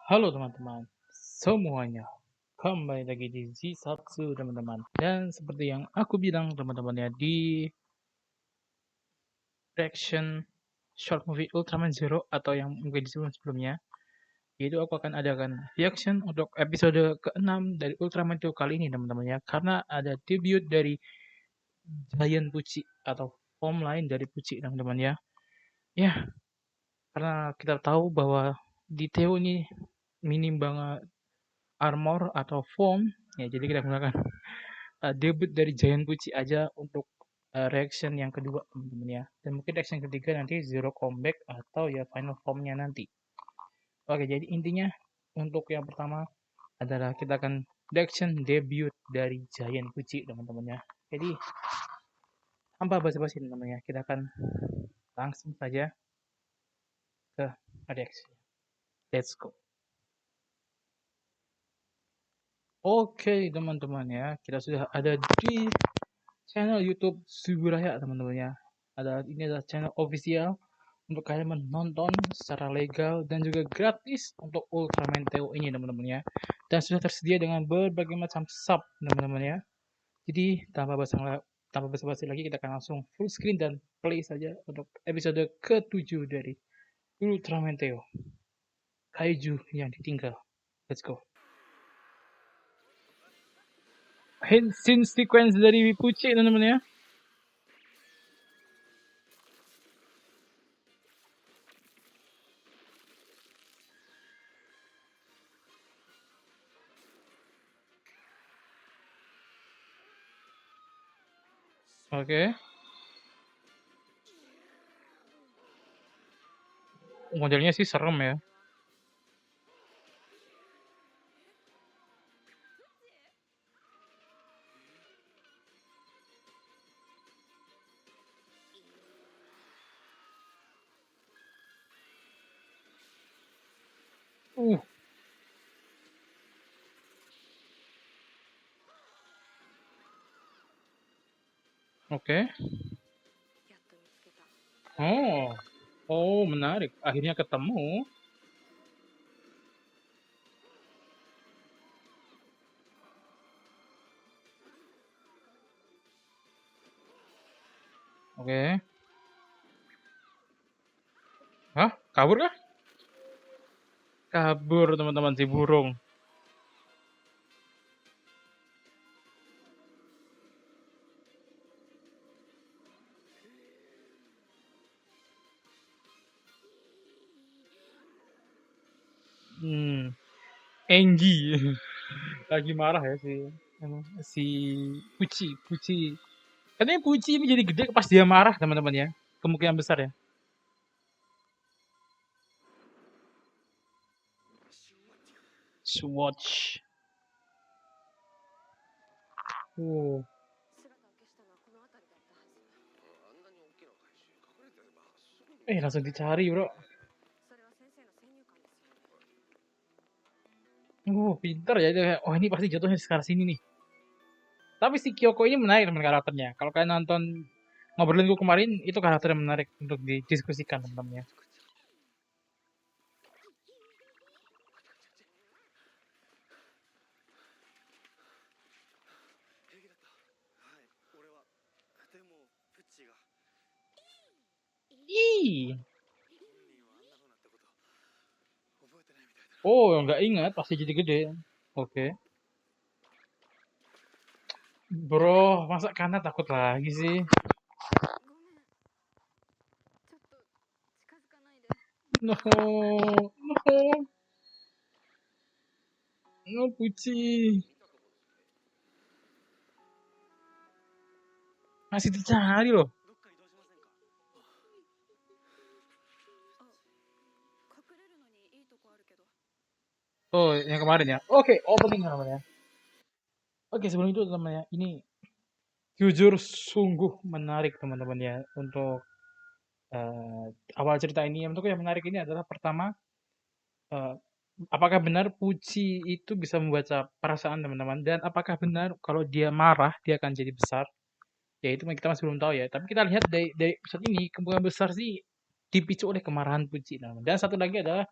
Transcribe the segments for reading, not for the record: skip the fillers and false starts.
Halo teman-teman semuanya, kembali lagi di Z1 teman-teman. Dan seperti yang aku bilang teman-teman ya, di reaction short movie Ultraman Zero atau yang mungkin di sebelum-sebelumnya, yaitu aku akan adakan reaction untuk episode ke-6 dari Ultraman Teo kali ini teman-teman ya. Karena ada debut dari Giant Pucci atau form lain dari Pucci teman-teman ya. Ya, karena kita tahu bahwa di Teo ini minim banget armor atau form ya, jadi kita gunakan debut dari Giant Pucci aja untuk reaction yang kedua teman-teman ya, dan mungkin reaction ketiga nanti Zero Comeback atau ya final formnya nanti. Oke, jadi intinya untuk yang pertama adalah kita akan reaction debut dari Giant Pucci teman-teman ya. Jadi tanpa basa-basi teman-teman ya, kita akan langsung saja ke reaction. Let's go. Oke teman-teman ya, kita sudah ada di channel YouTube Suburaya teman-teman ya. Ini adalah channel official untuk kalian menonton secara legal dan juga gratis untuk Ultraman Teo ini teman-teman ya. Dan sudah tersedia dengan berbagai macam sub teman-teman ya. Jadi tanpa basa-basi lagi, kita akan langsung full screen dan play saja untuk episode ke-7 dari Ultraman Teo, Kaiju yang ditinggal. Let's go. Scene sequence dari Pucci teman-teman ya. Oke. Modelnya sih serem ya. Uh. Oke. Oh. Oh, menarik. Akhirnya ketemu. Oke. Hah? Kabur kah? Kabur teman-teman si burung. Engi. Lagi marah ya si Pucci. Katanya Pucci ini jadi gede pas dia marah teman-teman ya. Kemungkinan besar ya. Swatch. Oh. Langsung dicari bro. Pinter ya. Oh, ini pasti jatuhnya sekarang sini nih. Tapi si Kyoko ini menarik teman karakternya. Kalau kalian nonton ngobrolin gue kemarin, itu karakter yang menarik untuk didiskusikan teman-teman ya. Ih. Oh, nggak ingat, pasti jadi gede. Oke. Bro, masa Kana takut lagi sih? No, no, no, Pucci. Masih dicari loh. Oh, yang kemarin ya. Oke, opening namanya. Oke, sebelum itu teman-teman ya, ini jujur sungguh menarik teman-teman ya untuk awal cerita ini. Yang menurutku yang menarik ini adalah pertama, eh, apakah benar Pucci itu bisa membaca perasaan teman-teman, dan apakah benar kalau dia marah dia akan jadi besar? Ya itu kita masih belum tahu ya. Tapi kita lihat dari episode ini kemungkinan besar sih dipicu oleh kemarahan Pucci teman-teman. Dan satu lagi adalah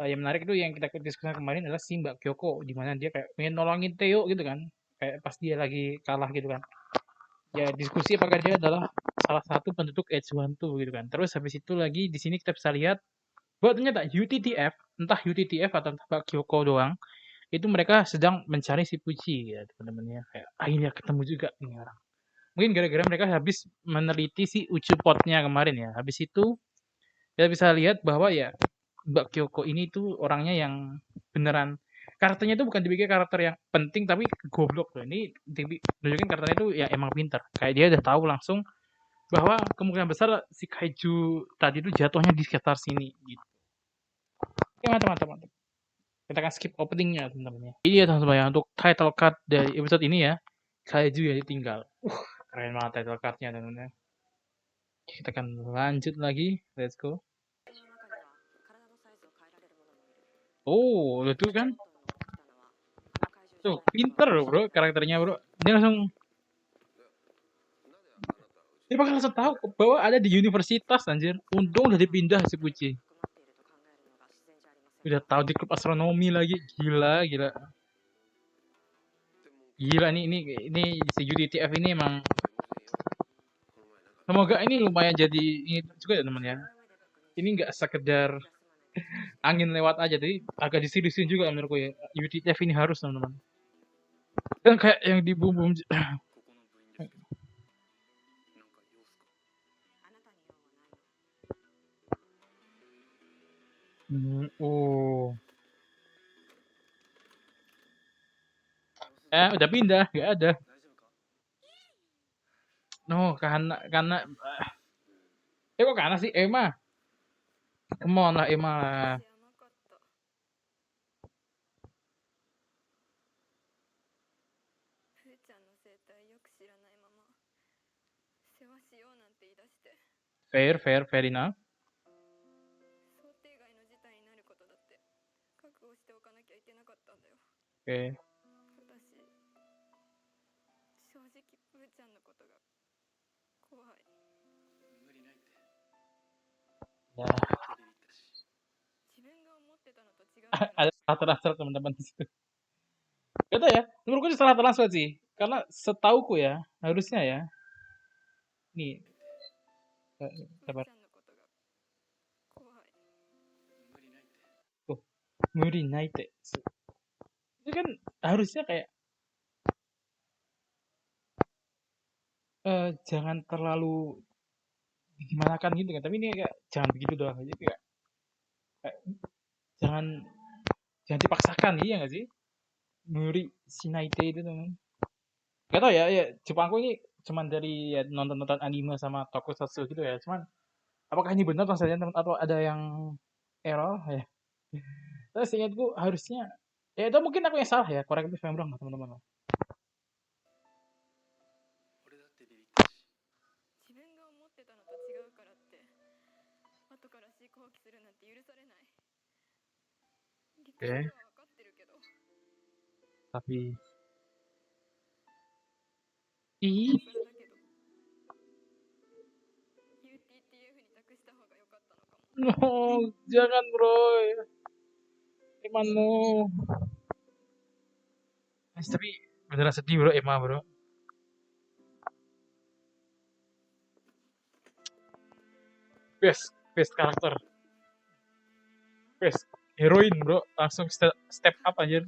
yang menarik itu yang kita diskusikan kemarin adalah si Mbak Kyoko, di mana dia kayak pengen nolongin Theo gitu kan, kayak pas dia lagi kalah gitu kan. Ya diskusi apakah dia adalah salah satu penduduk H12 gitu kan. Terus habis itu lagi di sini kita bisa lihat bahwa ternyata UTTF, entah UTTF atau entah Mbak Kyoko doang, itu mereka sedang mencari si Puji ya teman-teman ya. Kayak akhirnya ketemu juga nih orang. Mungkin gara-gara mereka habis meneliti si Ucupotnya kemarin ya. Habis itu kita bisa lihat bahwa ya Mbak Kyoko ini tuh orangnya yang beneran karakternya itu bukan dibikin karakter yang penting tapi goblok loh. Ini nunjukin karakternya itu ya emang pintar. Kayak dia udah tahu langsung bahwa kemungkinan besar si kaiju tadi itu jatuhnya di sekitar sini gitu. Oke, mantap mantap mantap. Kita akan skip openingnya teman-teman ya. Ini ya teman-teman ya untuk title card dari episode ini ya. Kaiju yang ditinggal. Keren banget title cardnya teman-teman ya. Kita akan lanjut lagi. Let's go. Oh, itu kan. Tuh, pinter bro karakternya bro. Dia langsung dia bakal langsung tahu bahwa ada di universitas anjir. Untung udah dipindah si Puji. Udah tahu di klub astronomi lagi. Gila, gila. Gila ini si UTTF ini emang semoga ini lumayan jadi ini juga ya teman ya. Ini nggak sekedar angin lewat aja, jadi agak diseriusin juga menurutku ya. UTTF ini harus teman-teman. Dan kayak yang di bum oh. Udah pindah, nggak ada. No, karena kok karena sih Emma. Come on lah Emma lah. Fair enough. Oke. Ya. Ada salah transfer teman-teman di situ. Gak tau ya, menurutku itu salah transfer sih. Karena setauku ya, harusnya ya. Nih, sabar. Tuh, Muri Naite. Itu kan harusnya kayak jangan terlalu gimana kan gitu kan. Tapi ini kayak jangan begitu doang aja kayak jangan jangan dipaksakan iya gak sih? Muri Shinaite itu teman. Gak tau ya, ya Jepangku ini cuman dari ya, nonton-nonton anime sama tokusatsu gitu ya. Cuman apakah ini benar translasinya teman atau ada yang error ya? Terus ingatku harusnya ya itu mungkin aku yang salah ya. Korektif memang lah teman-teman. Oke. Tapi ih, no, jangan bro. Imanmu. Tapi beneran sedih bro, Emma bro. Best karakter. Best heroin bro. Langsung step up aja.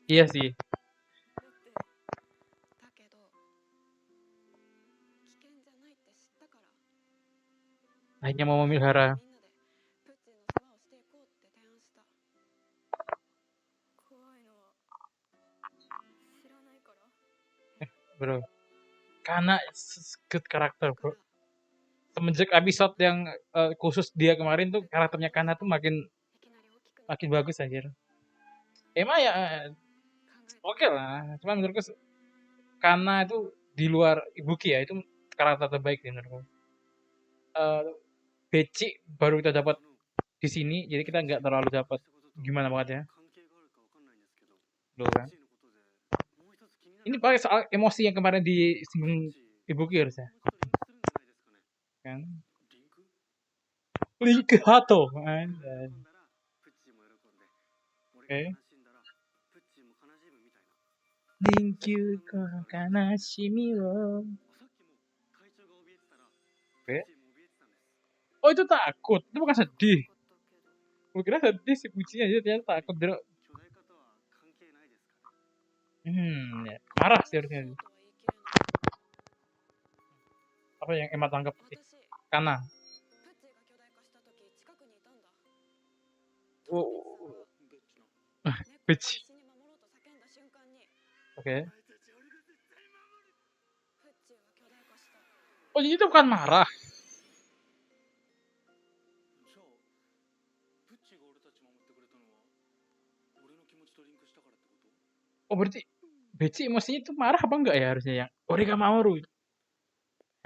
Iya sih. Hanya mau memelihara. Bro. Karena good karakter bro. Semenjak episode yang khusus dia kemarin tuh karakternya Kana tuh makin bagus anjir. Emang ya oke lah. Cuman menurutku Kana itu di luar Ibuki ya itu karakter terbaik sih menurutku. Beci baru kita dapat di sini jadi kita nggak terlalu dapat gimana banget ya. Loh kan. Ini pakai soal emosi yang kemarin disinggung Ibu Kir ya. Kan. Link Hato. Kan. Oke. Thank you kanashimi wo. Oke. Oh itu takut, itu bukan sedih. Gue kira sedih si Pujinya aja ternyata takut dia. Ya. Marah sih harusnya. Apa yang Emma tangkap? Kana. Oh. Bitch. Oke. Oh jadi itu bukan marah. Oh berarti Beci emosinya itu marah apa enggak ya harusnya yang Orega Mamoru?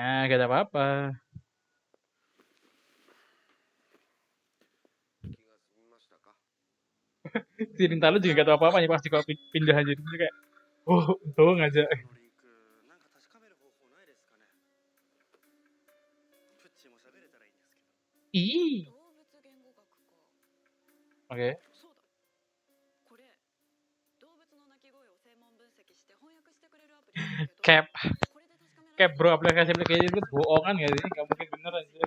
Nah, gak ada apa-apa. Si Rintalo juga gak tahu apa-apa pasti kalau pindah aja itu kayak oh untung aja. Ih. Oke. Cap. Cap bro, aplikasi itu bohongan gak sih? Gak mungkin bener aja.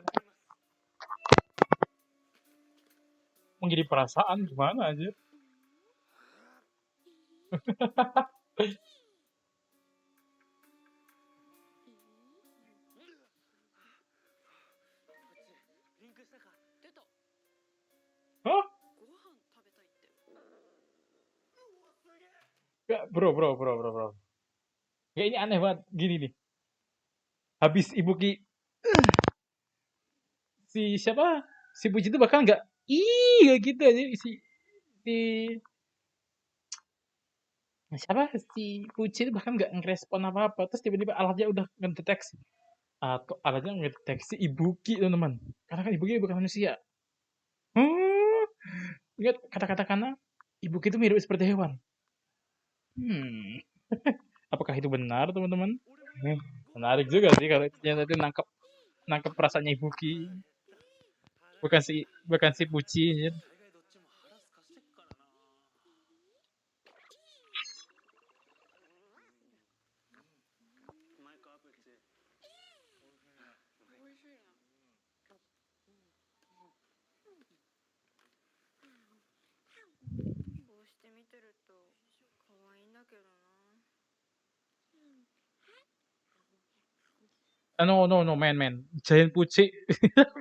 Menjadi perasaan gimana aja? Hah? Gak, bro. Ya ini aneh banget. Gini nih. Habis Ibu Ki si siapa? Si Puji itu bahkan nggak kayak gitu aja si siapa si Puji itu bahkan nggak ngerespon apa-apa terus tiba-tiba alatnya udah ngedeteksi atau alatnya ngedeteksi Ibuki teman-teman karena kan Ibuki bukan manusia. Lihat kata-kata karena Ibuki itu mirip seperti hewan. Apakah itu benar teman-teman? Menarik juga sih kalau ternyata itu nangkep perasaannya Ibuki bukan si Puji ya. No, man. Giant Puci.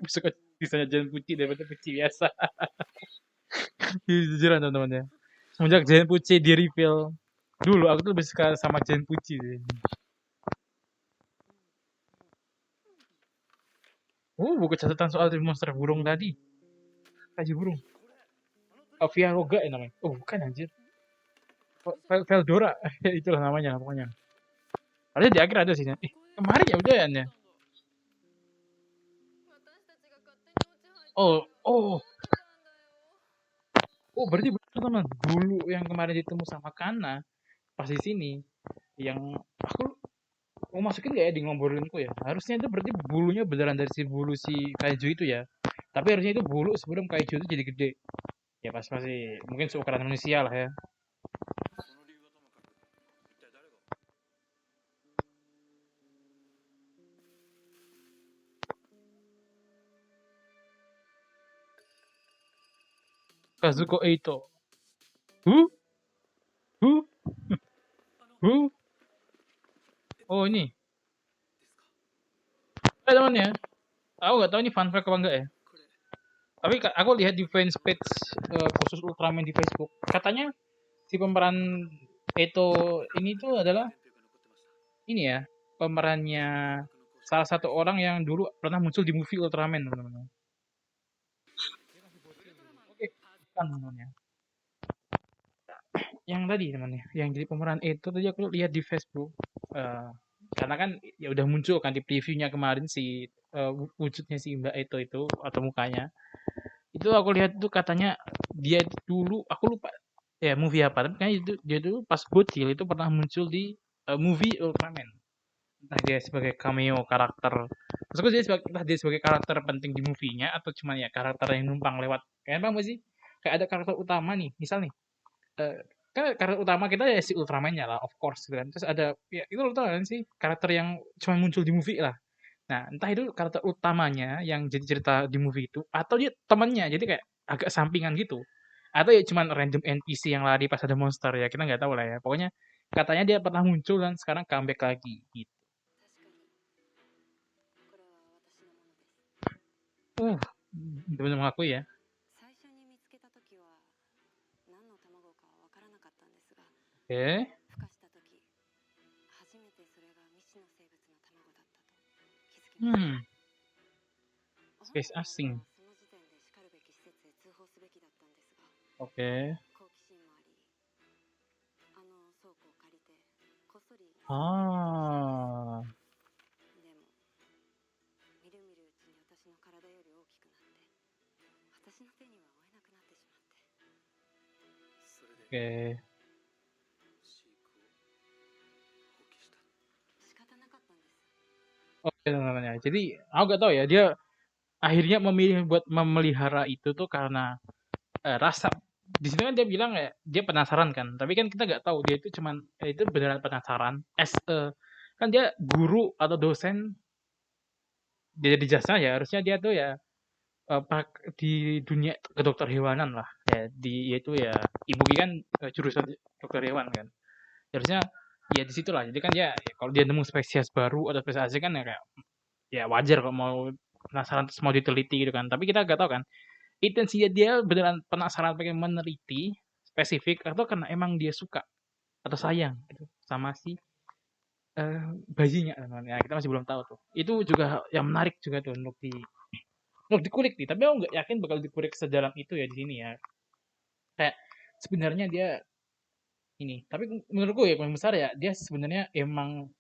Suka desainnya Giant Puci daripada Puci biasa. Jujuran teman-teman ya. Semenjak Giant Puci di reveal dulu, aku tuh lebih suka sama Giant Puci sih. Buku catatan soal monster burung tadi. Kaji burung. Via Roga ya namanya. Bukan anjir. Veldora. Itulah namanya pokoknya. Ada di akhir ada sih. Kemarin ya udah ya. Berarti betul teman. Bulu yang kemarin ditemu sama Kana pas di sini yang aku mau masukin gak ya di ngomborinku ya? Harusnya itu berarti bulunya beneran dari si bulu si kaiju itu ya. Tapi harusnya itu bulu sebelum kaiju itu jadi gede. Ya pas masih mungkin seukuran manusia lah ya. Kazuko Eito. Huh? Oh ini. Teman ya. Aku nggak tahu ini fun fact apa enggak ya. Tapi aku lihat di fanspage khusus Ultraman di Facebook. Katanya si pemeran Eito ini tuh adalah ini ya pemerannya salah satu orang yang dulu pernah muncul di movie Ultraman teman-teman. Oke, kan namanya. Yang tadi temannya, yang jadi pemeran itu tadi aku lihat di Facebook. Karena kan ya udah muncul kan di previewnya kemarin si wujudnya si Mbak itu atau mukanya. Itu aku lihat tuh katanya dia dulu aku lupa ya movie apa, tapi kayaknya itu dia tuh pas bocil itu pernah muncul di movie Ultraman. Entah dia sebagai cameo karakter, maksudku dia sebagai, entah dia sebagai karakter penting di movie-nya atau cuma ya karakter yang numpang lewat. Kayak apa sih? Kayak ada karakter utama nih, misal nih, eh, kan karakter utama kita ya si Ultraman-nya lah, of course gitu kan. Terus ada ya itu lo tau kan sih karakter yang cuma muncul di movie lah. Nah, entah itu karakter utamanya yang jadi cerita di movie itu atau dia temannya, jadi kayak agak sampingan gitu. Atau ya cuman random NPC yang lari pas ada monster ya, kita nggak tahu lah ya. Pokoknya katanya dia pernah muncul dan sekarang comeback lagi gitu. Uh, benar mengakui ya. Oke, hmm, space asing. Oke. Ah, oke. Oke teman-teman ya. Jadi aku gak tahu ya dia akhirnya memilih buat memelihara itu tuh karena rasa di sini kan dia bilang ya dia penasaran kan, tapi kan kita nggak tahu dia itu cuman itu beneran penasaran kan dia guru atau dosen dia di jasa ya harusnya dia tuh ya di dunia kedokter hewanan lah ya yaitu ya ibu kan jurusan dokter hewan kan. Harusnya ya di situ lah. Jadi kan dia ya, kalau dia nemu spesies baru atau spesies asing kan ya kayak ya wajar kalau mau penasaran terus mau diteliti gitu kan. Tapi kita nggak tahu kan intensinya dia beneran penasaran pengen meneliti spesifik atau karena emang dia suka atau sayang gitu sama si bayinya teman. Ya kita masih belum tahu tuh. Itu juga yang menarik juga tuh untuk dikulik nih. Tapi aku nggak yakin bakal dikulik sedalam itu ya di sini ya. Kayak sebenarnya dia ini. Tapi menurutku ya paling besar ya dia sebenarnya emang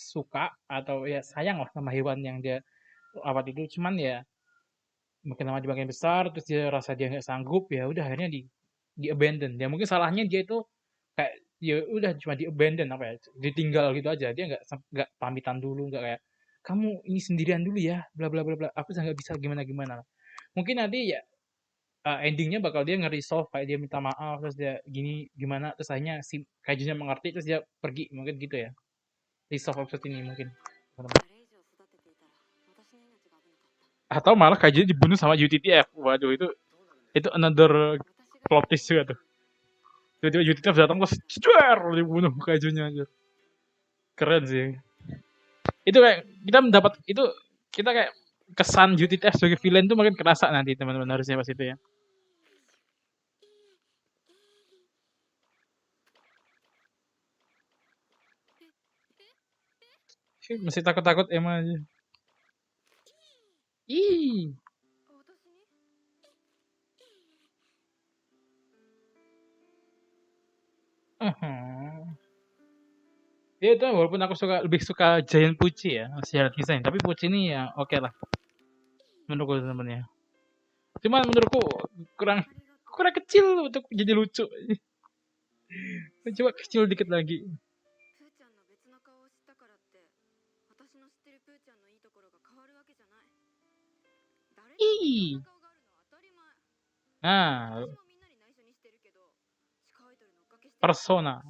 suka atau ya sayang lah sama hewan yang dia rawat itu. Cuman ya makin lama dia makin besar terus dia rasa dia nggak sanggup ya udah akhirnya di abandon ya mungkin salahnya dia itu kayak ya udah cuma di abandon apa ya ditinggal gitu aja dia nggak pamitan dulu nggak kayak kamu ini sendirian dulu ya bla bla bla bla aku nggak bisa gimana gimana mungkin nanti ya endingnya bakal dia nge-resolve kayak dia minta maaf terus dia gini gimana terus akhirnya si kajunya mengerti terus dia pergi mungkin gitu ya resolve episode ini mungkin atau malah kajunya dibunuh sama UTTF waduh itu another plot twist juga tuh. Tiba-tiba UTTF datang terus cecer dibunuh kajunya aja. Keren sih. Itu kayak kita mendapat itu kita kayak kesan UTTF sebagai villain tuh makin kerasa nanti teman-teman harusnya pas itu ya. Masih takut-takut emang aja. Ih. Uh-huh. Ya itu walaupun aku lebih suka Giant Pucci ya secara desain, tapi Pucci ini ya oke lah menurutku teman-teman ya. Cuman menurutku kurang kurang kecil untuk jadi lucu. Coba kecil dikit lagi. Ih. Nah, persona.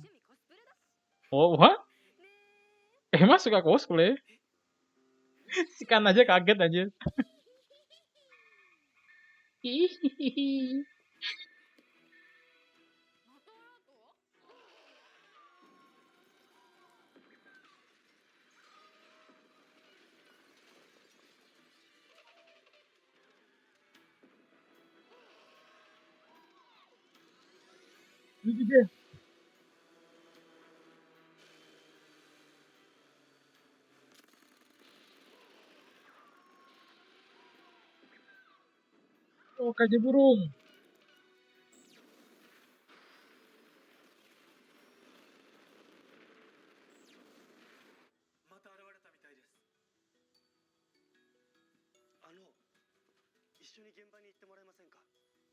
Oh, what? Mas suka cosplay? Si kan aja kaget aja. Hihihi. Itu dia. Oh, kayak burung.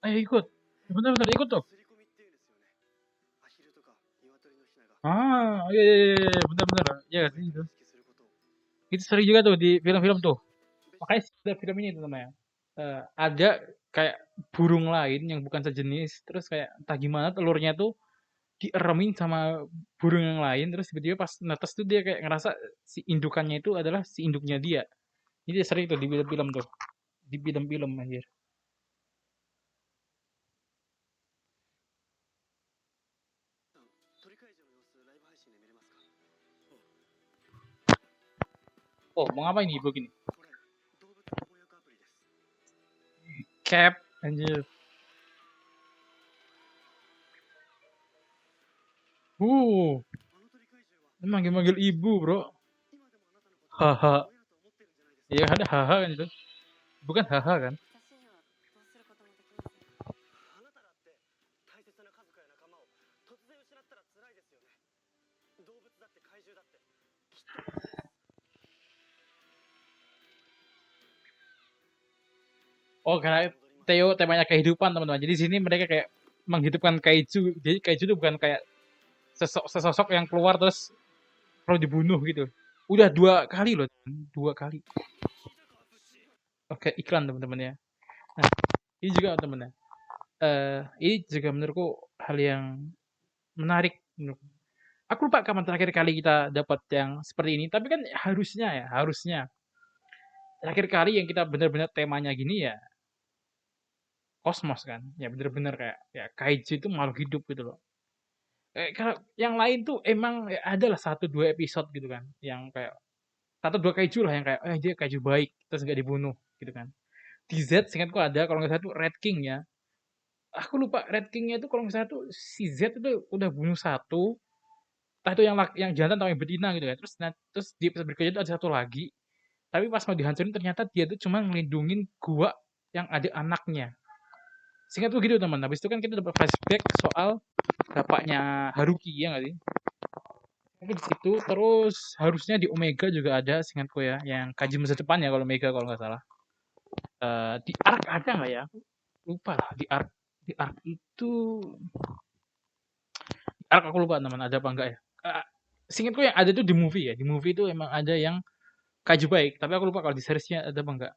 Ayo ikut. Bentar, bentar, ikut tuh. Ah, iya, iya, iya, iya, benar-benar. Iya sih itu. Itu sering juga tuh di film-film tuh. Makanya ada film ini tuh namanya. Ada kayak burung lain yang bukan sejenis, terus kayak entah gimana telurnya tuh dieremin sama burung yang lain, terus tiba-tiba pas netes tuh dia kayak ngerasa si indukannya itu adalah si induknya dia. Jadi sering tuh di film-film tuh, di film-film anjir. Oh, mau ngapain nih begini? Cap, anjir. Uh, manggil-manggil ibu, bro. Haha. Ya ada haha kan itu. Bukan haha kan? Oh, karena Theo temanya kehidupan, teman-teman. Jadi di sini mereka kayak menghidupkan kaiju. Jadi kaiju itu bukan kayak sesosok yang keluar terus perlu dibunuh gitu. Udah 2 kali loh, 2 kali. Oke, iklan teman-teman ya. Nah, ini juga teman-teman. Ini juga menurutku hal yang menarik. Aku lupa kapan terakhir kali kita dapat yang seperti ini. Tapi kan harusnya ya, harusnya terakhir kali yang kita benar-benar temanya gini ya kosmos kan. Ya benar-benar kayak ya kaiju itu makhluk hidup gitu loh. Kalau yang lain tuh emang ya, ada lah 1 2 episode gitu kan, yang kayak 1 2 kaiju lah yang kayak dia kaiju baik terus nggak dibunuh gitu kan. Di Z seingatku ada kalau nggak salah tuh Red King ya. Aku lupa Red Kingnya itu kalau nggak salah tuh si Z itu udah bunuh satu, entah itu yang jantan atau yang betina gitu kan. Terus di episode berikutnya itu ada satu lagi, tapi pas mau dihancurin ternyata dia tuh cuma ngelindungin gua yang ada anaknya. Seingatku gitu teman. Habis itu kan kita dapat flashback soal bapaknya Haruki ya nggak sih? Mungkin di situ terus harusnya di Omega juga ada seingatku ya, yang kaji masa depan ya kalau Omega kalau nggak salah. Di Arc ada nggak ya? Lupa lah di Arc itu Arc aku lupa teman ada apa enggak ya. Seingatku yang ada tuh di movie ya. Di movie itu emang ada yang kaji baik, tapi aku lupa kalau di seriesnya ada apa enggak.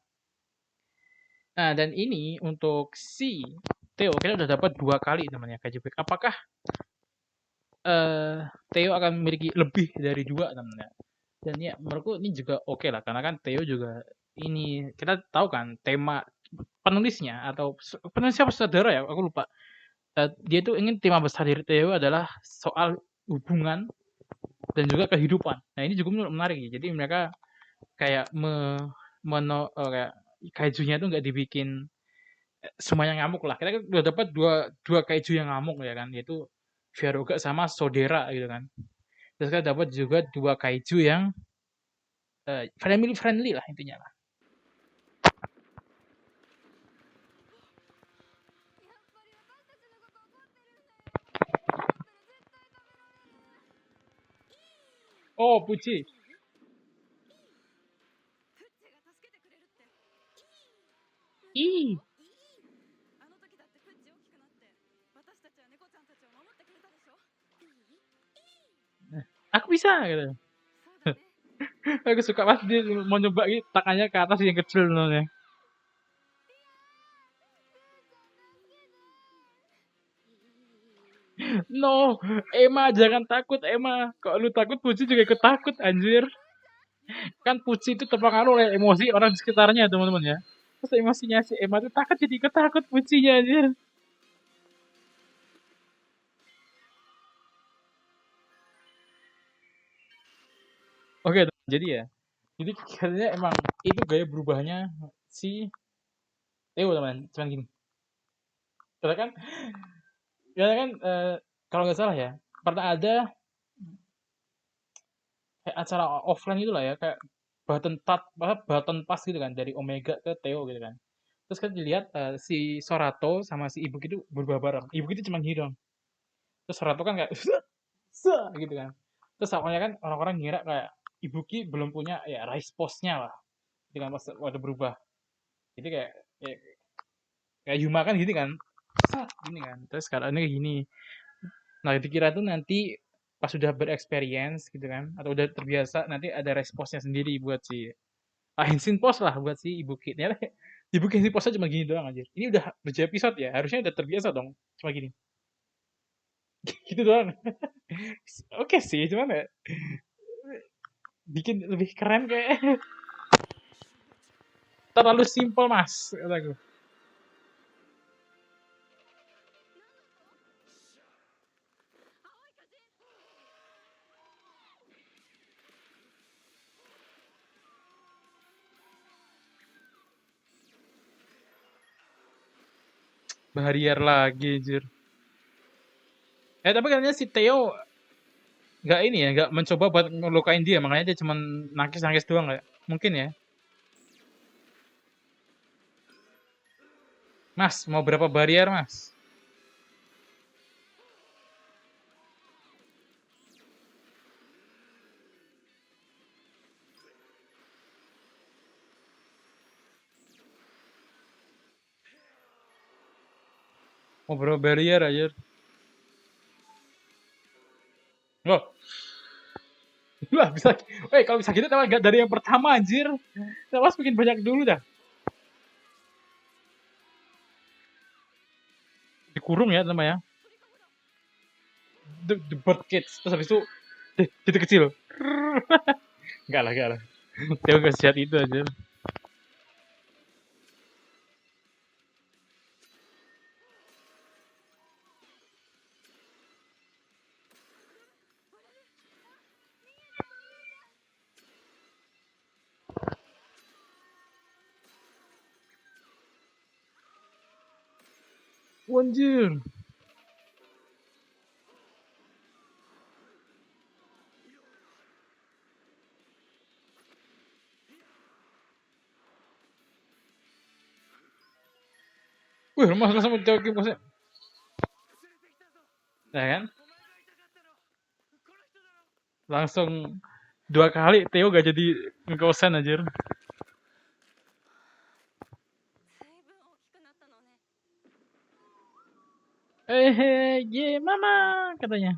Nah, dan ini untuk si Theo kita udah dapat 2 kali namanya kaji baik. Apakah Theo akan memiliki lebih dari 2 namanya? Dan ya menurutku ini juga oke lah karena kan Theo juga ini kita tahu kan tema penulisnya atau penulis siapa saudara ya aku lupa. Dia tuh ingin tema besar dari Theo adalah soal hubungan dan juga kehidupan. Nah ini juga menurut menarik ya. Jadi mereka kayak kayak kaijunya tuh nggak dibikin semuanya ngamuk lah. Kita kan udah dapat dua dua kaiju yang ngamuk ya kan, yaitu Viaroga sama Sodera gitu kan. Terus kita dapat juga 2 kaiju yang family friendly lah intinya lah. Oh, Puji. Ih, aku bisa gitu. Aku suka pas dia mau nyoba gitu, tangannya ke atas yang kecil nolnya. No, Emma jangan takut Emma. Kalau lu takut Puji juga ikut takut anjir. Kan Puji itu terpengaruh oleh emosi orang di sekitarnya teman-teman ya. Terus emosinya si Emma tuh takut jadi ikut takut Pujinya anjir. Oke, jadi ya. Jadi katanya emang itu gaya berubahnya si Theo teman. Cuman gini. Karena kan, karena kan kalau nggak salah ya, pernah ada kayak acara offline gitu lah ya, kayak Baton Pass gitu kan dari Omega ke Theo gitu kan. Terus kan dilihat si Sorato sama si Ibuki itu berubah bareng. Ibuki itu cuma gini dong. Terus Sorato kan kayak gitu kan. Terus awalnya kan orang-orang ngira kayak Ibuki belum punya ya rise post-nya lah. Dengan pas waktu berubah. Jadi kayak Yuma kan gini kan. Gini kan. Terus sekarang ini kayak gini. Nah, dikira tuh nanti pas sudah berexperience gitu kan atau udah terbiasa nanti ada responsnya sendiri buat si Henshin Post lah buat si ibu Kit. Ternyata ibu Henshin Postnya cuma gini doang aja. Ini udah berapa episode ya? Harusnya udah terbiasa dong cuma gini. Gitu doang. Oke sih, cuman ya bikin lebih keren kayak terlalu simple mas kataku. Bahariar lagi jir. Tapi katanya si Theo nggak ini ya, nggak mencoba buat ngelukain dia, makanya dia cuma nangis-nangis doang ya. Mungkin ya. Mas, mau berapa barrier, Mas? Mau berapa barrier aja? Loh, lah bisa. Kalau bisa gitu kenapa nggak dari yang pertama anjir? Kenapa bikin banyak dulu dah? Dikurung ya namanya. The Bird Kids. Terus habis itu itu kecil. Enggak lah, enggak lah. Theo gak sehat itu aja. Anjir. Wih, rumah sama cewek kiposnya. Nah kan? Langsung 2 kali Theo gak jadi ngekosan anjir. Ye mama katanya.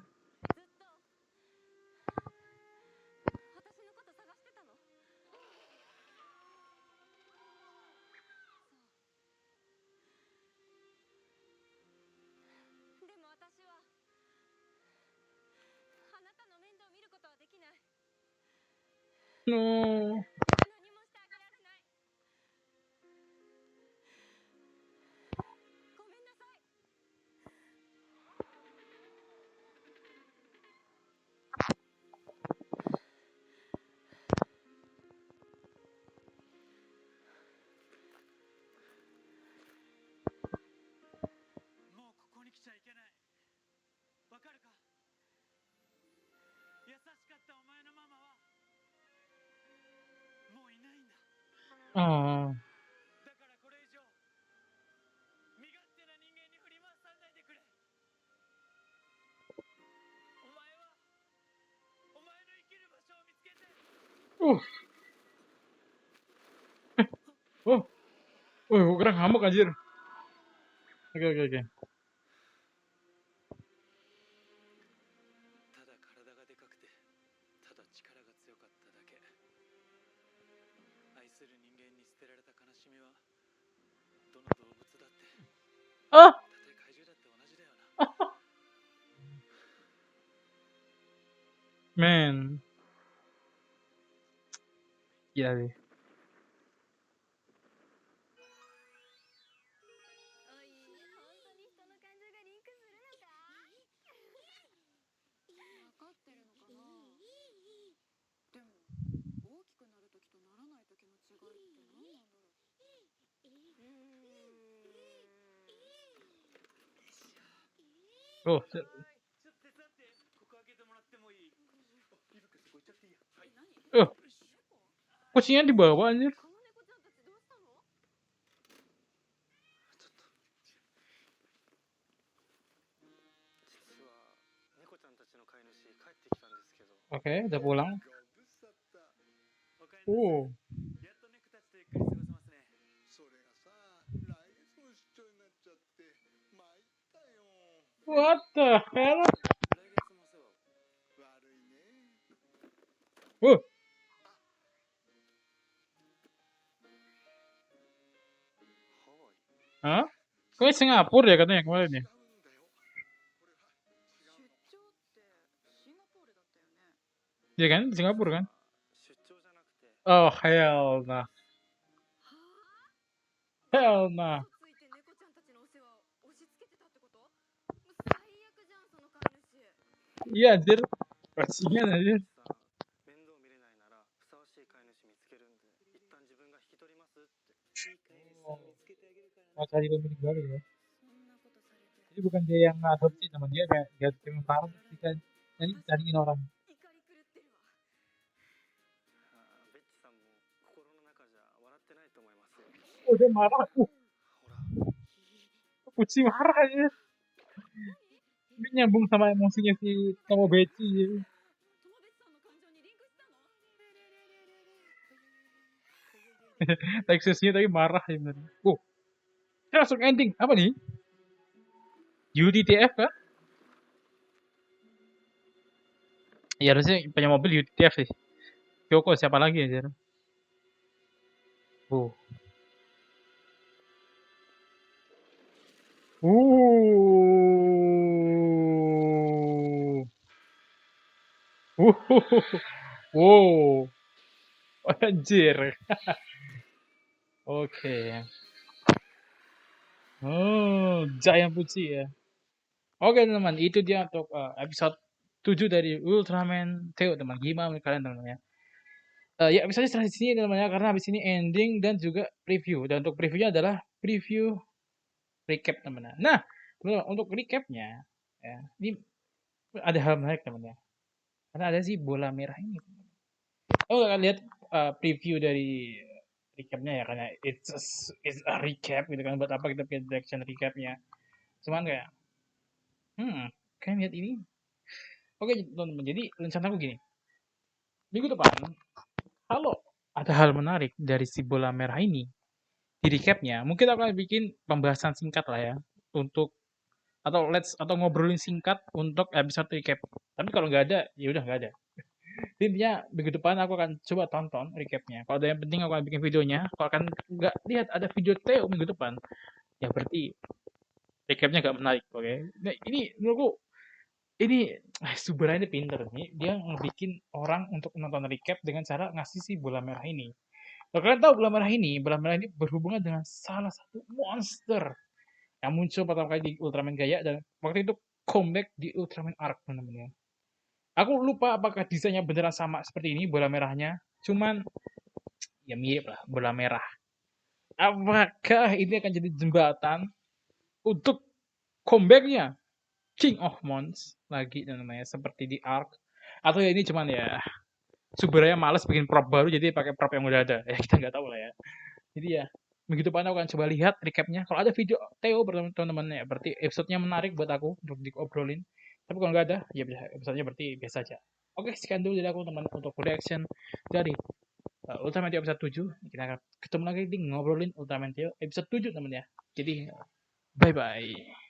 No. Oh. Uh. Oh. Kira ngamuk anjir. Oke, oke, oke. Oh. Man. Gila sih. Oh. Oh. Kucingnya dibawa anjir. Oke, udah pulang. Oh. What the hell? Oh, hah? Kok Singapura ya katanya kemarin ya? Iya kan? Singapura kan? Oh, hell nah. Hell nah. Iya anjir. Bajingan anjir. Oh, masa di pemilik baru ya. Jadi bukan dia yang ngadopsi teman dia kayak dia cuma parah ketika jadi cariin orang. Oh, dia marah. Kucing marah aja. Ini nyambung sama emosinya si Tomo Beci ya. Lexusnya tapi marah ya bener. Oh, ini langsung ending. Apa nih? UDTF kah? Ya harusnya punya mobil UDTF sih. Kyoko siapa lagi ya? Oh. Uh. Wow. Anjir. Oke. Oh, Giant Pucci ya. Oke teman-teman, itu dia untuk episode 7 dari Ultraman Theo teman. Gimana menurut kalian teman-teman ya? Ya episode setelah sini teman-teman ya, karena habis ini ending dan juga preview. Dan untuk previewnya adalah preview recap teman-teman. Nah, teman-teman, untuk recapnya ya, ini ada hal menarik teman-teman ya. Karena ada si bola merah ini. Oh, akan lihat preview dari recapnya ya, karena it's a recap gitu kan. Buat apa kita bikin reaction recapnya? Cuman kayak, kalian lihat ini. Oke teman-teman, jadi rencana aku gini. Minggu depan, kalau ada hal menarik dari si bola merah ini di recapnya, mungkin aku akan bikin pembahasan singkat lah ya untuk atau ngobrolin singkat untuk episode recap. Tapi kalau nggak ada, ya udah nggak ada. Intinya minggu depan aku akan coba tonton recapnya. Kalau ada yang penting aku akan bikin videonya. Kalau akan nggak lihat ada video Theo minggu depan, ya berarti recapnya nggak menarik. Oke? Nah ini menurutku ini Subara ini pinter nih. Dia ngebikin orang untuk nonton recap dengan cara ngasih si bola merah ini. Kalau kalian tahu bola merah ini berhubungan dengan salah satu monster yang muncul pertama kali di Ultraman Gaya dan waktu itu comeback di Ultraman Arc teman-teman ya. Aku lupa apakah desainnya beneran sama seperti ini bola merahnya. Cuman ya mirip lah bola merah. Apakah ini akan jadi jembatan untuk comebacknya King of Mons lagi namanya seperti di Arc, atau ya ini cuman ya Subaraya males bikin prop baru jadi pakai prop yang udah ada ya, kita nggak tahu lah ya. Jadi ya begitu depan aku akan coba lihat recapnya. Kalau ada video Theo teman-teman ya berarti episodenya menarik buat aku untuk diobrolin. Tapi kalau nggak ada ya episodenya berarti biasa aja. Oke, sekian dulu dari aku teman untuk reaction dari Ultraman Theo episode 7. Kita akan ketemu lagi di ngobrolin Ultraman Theo episode 7 teman ya. Jadi bye bye.